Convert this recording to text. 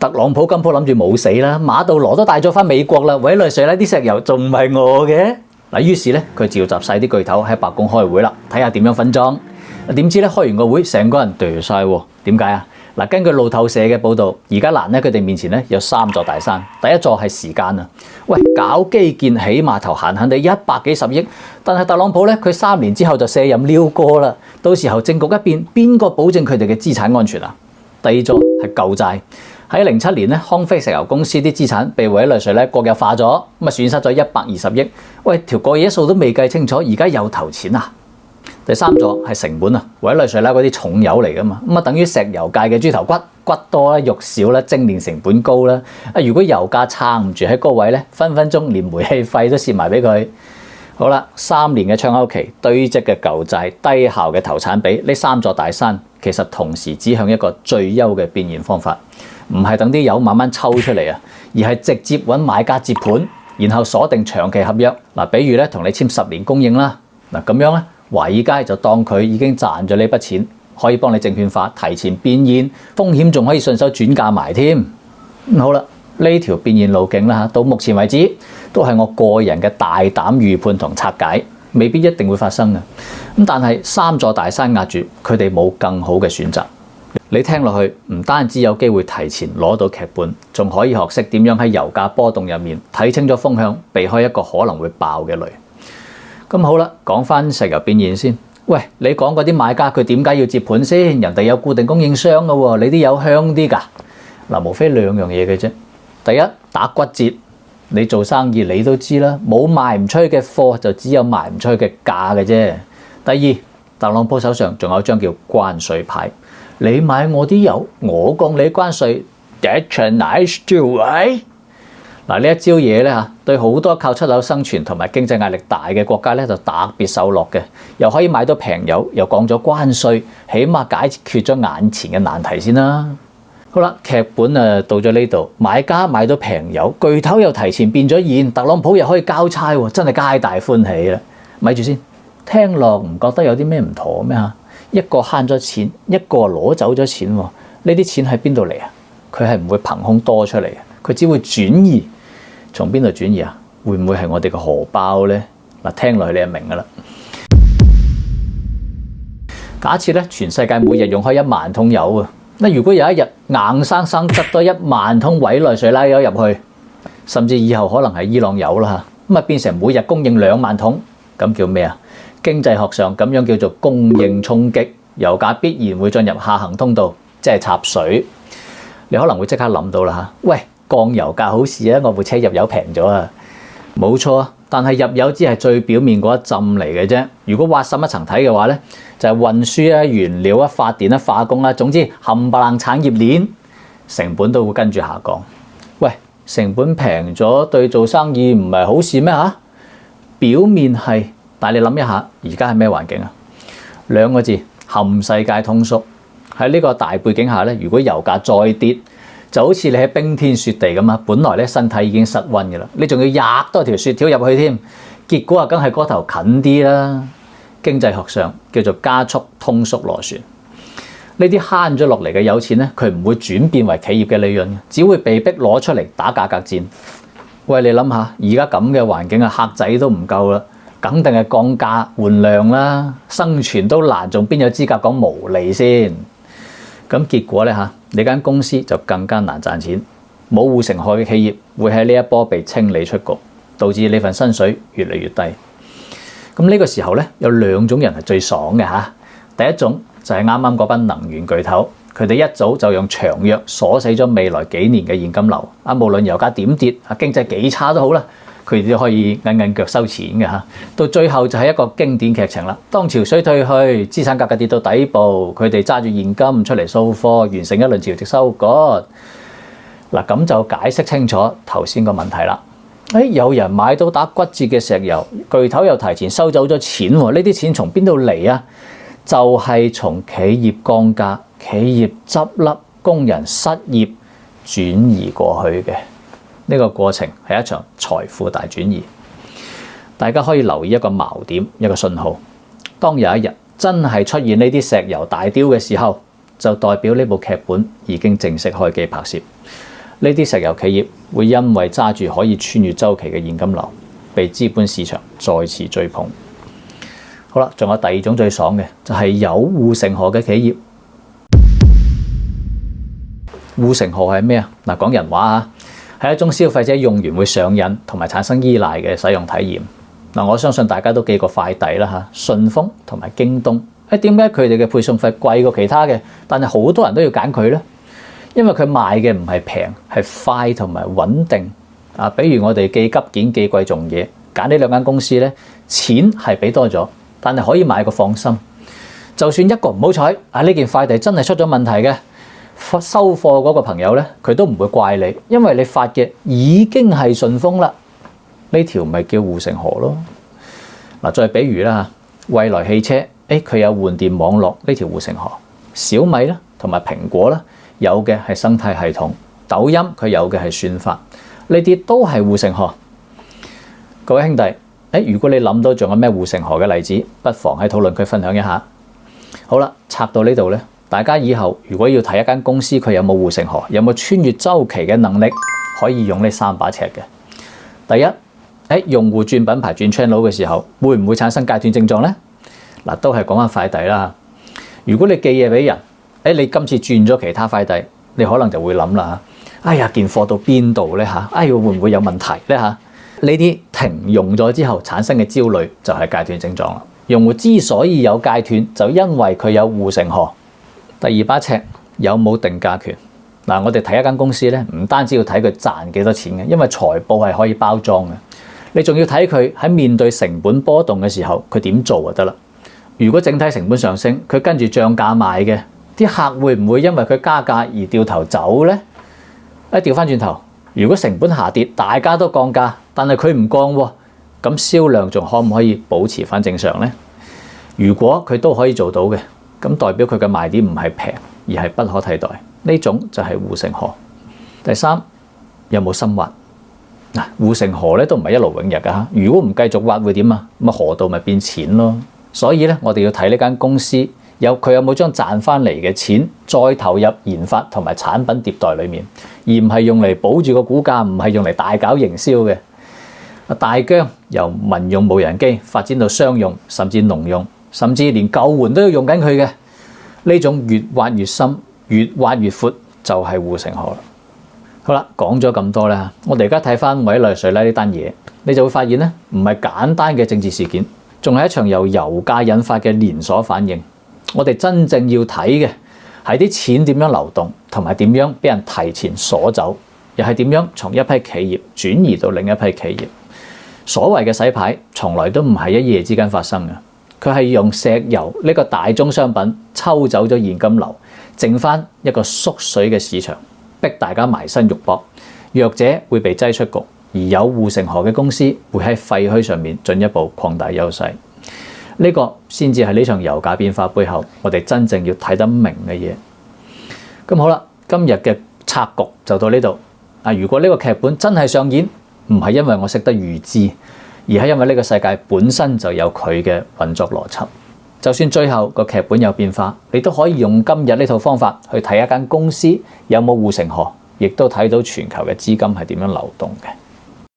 特朗普今鋪諗住冇死啦，馬杜羅都帶咗翻美國啦，委內瑞拉啲石油仲唔係我嘅？嗱，於是咧佢召集晒啲巨頭喺白宮開會啦，睇下點樣分贓。點知咧開完個會，成個人掉晒喎？點解啊？嗱，根據路透社嘅報導，而家難咧佢哋面前咧有3座大山，第一座係時間啊！喂，搞基建起碼頭閒閒地100幾十億，但係特朗普咧佢3年之後就卸任撩過啦，到時候政局一變，邊個保證佢哋嘅資產安全啊？第二座係舊債。喺07年咧，康菲石油公司啲資產被委內瑞拉國有化咗，咁啊損失咗120億。喂，條過夜數都未計清楚，而家又投錢啊！第三座係成本啊，委內瑞拉嗰啲重油嚟噶嘛，咁啊等於石油界嘅豬頭骨，骨多啦，肉少啦，精煉成本高啦。啊，如果油價撐唔住喺高位咧，分分鐘連煤氣費都蝕埋俾佢。好啦，3年嘅窗口期，堆積嘅舊債，低效嘅投產比，呢3座大山其實同時指向一個最優嘅變現方法。唔係等啲油慢慢抽出嚟啊，而係直接揾買家接盤，然後鎖定長期合約。嗱，比如咧同你簽10年供應啦，嗱咁樣咧，華爾街就當佢已經賺咗呢筆錢，可以幫你證券化提前變現，風險仲可以順手轉嫁埋添。好啦，呢條變現路徑啦嚇，到目前為止都係我個人嘅大膽預判同拆解，未必一定會發生嘅。咁但係3座大山壓住，佢哋冇更好嘅選擇。你聽落去唔單止有機會提前攞到劇本，仲可以學識點樣喺油價波動入面睇清咗風向，避開一個可能會爆嘅雷。咁好啦，講翻石油變現先。喂，你講嗰啲買家佢點解要接盤先？人哋有固定供應商㗎喎，你啲有香啲㗎？嗱，無非2樣嘢嘅啫。第一，打骨折。你做生意你都知啦，冇賣唔出去嘅貨就只有賣唔出去嘅價嘅啫。第二，特朗普手上仲有張叫關稅牌。你買我啲油，我降你關稅 ，That's a nice deal，right？嗱，呢一招嘢咧嚇，對好多靠出口生存同埋經濟壓力大嘅國家咧就特別受落嘅，又可以買到平油，又降咗關稅，起碼解決咗眼前嘅難題先啦。好啦，劇本到咗呢度，買家買到平油，巨頭又提前變咗現，特朗普又可以交差喎，真係皆大歡喜啦！咪住先，聽落唔覺得有啲咩唔妥咩嚇？一個慳咗錢，一個攞走咗錢喎。呢啲錢喺邊度嚟啊？佢係唔會憑空多出嚟嘅，佢只會轉移。從邊度轉移啊？會唔會係我哋嘅荷包咧？嗱，聽落去你就明噶啦。假設咧，全世界每日用開1萬桶油啊，嗱，如果有一日硬生生執多1萬桶委內瑞拉油入去，甚至以後可能係伊朗油啦嚇，咁啊變成每日供應2萬桶，咁叫咩啊？經濟學上咁樣叫做供應衝擊，油價必然會進入下行通道，即係插水。你可能會即刻諗到啦嚇，喂，降油價好事啊，我部車入油平咗啊，冇錯啊。但係入油只係最表面嗰一浸嚟嘅啫。如果挖深一層睇嘅話咧，就係運輸啊、原料啊、發電啊、化工啊，總之冚唪唥產業鏈成本都會跟住下降。喂，成本平咗對做生意唔係好事咩嚇？表面係。但係你諗一下，而家係咩環境啊？2個字，冚世界通縮。喺呢個大背景下咧，如果油價再跌，就好似你喺冰天雪地咁啊！本來咧身體已經失溫嘅啦，你仲要吔多條雪條入去添，結果啊，梗係嗰頭近啲啦。經濟學上叫做加速通縮螺旋。呢啲慳咗落嚟嘅有錢咧，佢唔會轉變為企業嘅利潤，只會被逼攞出嚟打價格戰。喂，你諗下，而家咁嘅環境啊，客仔都唔夠啦。梗定係降價換量啦，生存都難，仲邊有資格講毛利先？咁結果咧嚇，你間公司就更加難賺錢，冇護城河嘅企業會喺呢一波被清理出局，導致你份薪水越嚟越低。咁呢個時候咧，有2種人係最爽嘅嚇。第一種就係啱啱嗰班能源巨頭，佢哋一早就用長約鎖死咗未來幾年嘅現金流。啊，無論油價點跌，啊經濟幾差都好啦。佢哋都可以揞腳收錢嘅嚇，到最後就係一個經典劇情啦。當潮水退去，資產價格跌到底部，佢哋揸住現金出嚟掃貨，完成一輪潮汐收割。嗱，咁就解釋清楚頭先個問題啦。有人買到打骨折嘅石油，巨頭又提前收走咗錢喎，呢啲錢從邊度嚟啊？就係從企業降價、企業執笠、工人失業轉移過去嘅。呢個過程係一場財富大轉移，大家可以留意一個矛點，一個信號。當有一日真係出現呢啲石油大雕嘅時候，就代表呢部劇本已經正式開機拍攝。呢啲石油企業會因為揸住可以穿越週期嘅現金流，被資本市場再次追捧。好啦，仲有第二種最爽嘅，就係有護城河嘅企業。護城河係咩啊？嗱，講人話啊，係一種消費者用完會上癮同埋產生依賴嘅使用體驗。嗱，我相信大家都寄過快遞啦嚇，順豐同埋京東。點解佢哋嘅配送費貴過其他嘅？但係好多人都要揀佢咧，因為佢賣嘅唔係平，係快同埋穩定。啊，比如我哋寄急件、寄貴重嘢，揀呢兩間公司咧，錢係俾多咗，但係可以買個放心。就算一個唔好彩，呢件快遞真係出咗問題嘅，收貨嗰個朋友咧，佢都唔會怪你，因為你發嘅已經係順豐啦。呢條咪叫護城河咯。嗱，再比如啦，蔚來汽車，佢有換電網絡呢條護城河。小米啦，同埋蘋果啦，有嘅係生態系統。抖音佢有嘅係算法，呢啲都係護城河。各位兄弟，如果你諗到仲有咩護城河嘅例子，不妨喺討論區分享一下。好啦，拆到呢度咧，大家以後如果要睇一間公司佢有冇護城河，有冇穿越週期嘅能力，可以用呢3把尺嘅。第一，用戶轉品牌轉 channel 嘅時候，會唔會產生戒斷症狀呢？嗱，都係講翻快遞啦。如果你寄嘢俾人，你今次轉咗其他快遞，你可能就會諗啦，哎呀，件貨到邊度呢？會唔會有問題呢？呢啲停用咗之後產生嘅焦慮就係戒斷症狀啦。用戶之所以有戒斷，就因為佢有護城河。第二把尺，有冇定價權？嗱，我哋睇一間公司咧，唔單止要睇佢賺幾多錢嘅，因為財報係可以包裝嘅。你仲要睇佢喺面對成本波動嘅時候，佢點做就得啦。如果整體成本上升，佢跟住漲價賣嘅，啲客會唔會因為佢加價而掉頭走呢？調翻轉頭，如果成本下跌，大家都降價，但係佢唔降喎，咁銷量仲可唔可以保持翻正常呢？如果佢都可以做到嘅，咁代表佢嘅賣點唔係平，而係不可替代。呢種就係護城河。第三，有冇深挖？嗱，護城河咧都唔係一勞永逸㗎嚇。如果唔繼續挖會點啊？咁河道咪變錢咯。所以咧，我哋要睇呢間公司佢有冇將賺翻嚟嘅錢再投入研發同埋產品迭代裏面，而唔係用嚟保住個股價，唔係用嚟大搞營銷嘅。大疆由民用無人機發展到商用，甚至農用，甚至連救援都要用緊佢嘅。呢種越挖越深、越挖越闊，就係護城河啦。好啦，講咗咁多啦，我哋而家睇翻委內瑞拉呢單嘢，你就會發現咧，唔係簡單嘅政治事件，仲係一場由油價引發嘅連鎖反應。我哋真正要睇嘅係啲錢點樣流動，同埋點樣俾人提前鎖走，又係點樣從一批企業轉移到另一批企業。所謂嘅洗牌，從來都唔係一夜之間發生嘅，佢係用石油呢個大宗商品抽走咗現金流，剩翻一個縮水嘅市場，逼大家埋身肉搏，弱者會被擠出局，而有護城河嘅公司會喺廢墟上面進一步擴大優勢。呢個先至係呢場油價變化背後，我哋真正要睇得明嘅嘢。咁好啦，今日嘅拆局就到呢度。如果呢個劇本真係上演，唔係因為我識得預知，而係因為呢個世界本身就有佢嘅運作邏輯。就算最後個劇本有變化，你都可以用今日呢套方法去睇一間公司有冇護城河，亦都睇到全球嘅資金係點樣流動嘅。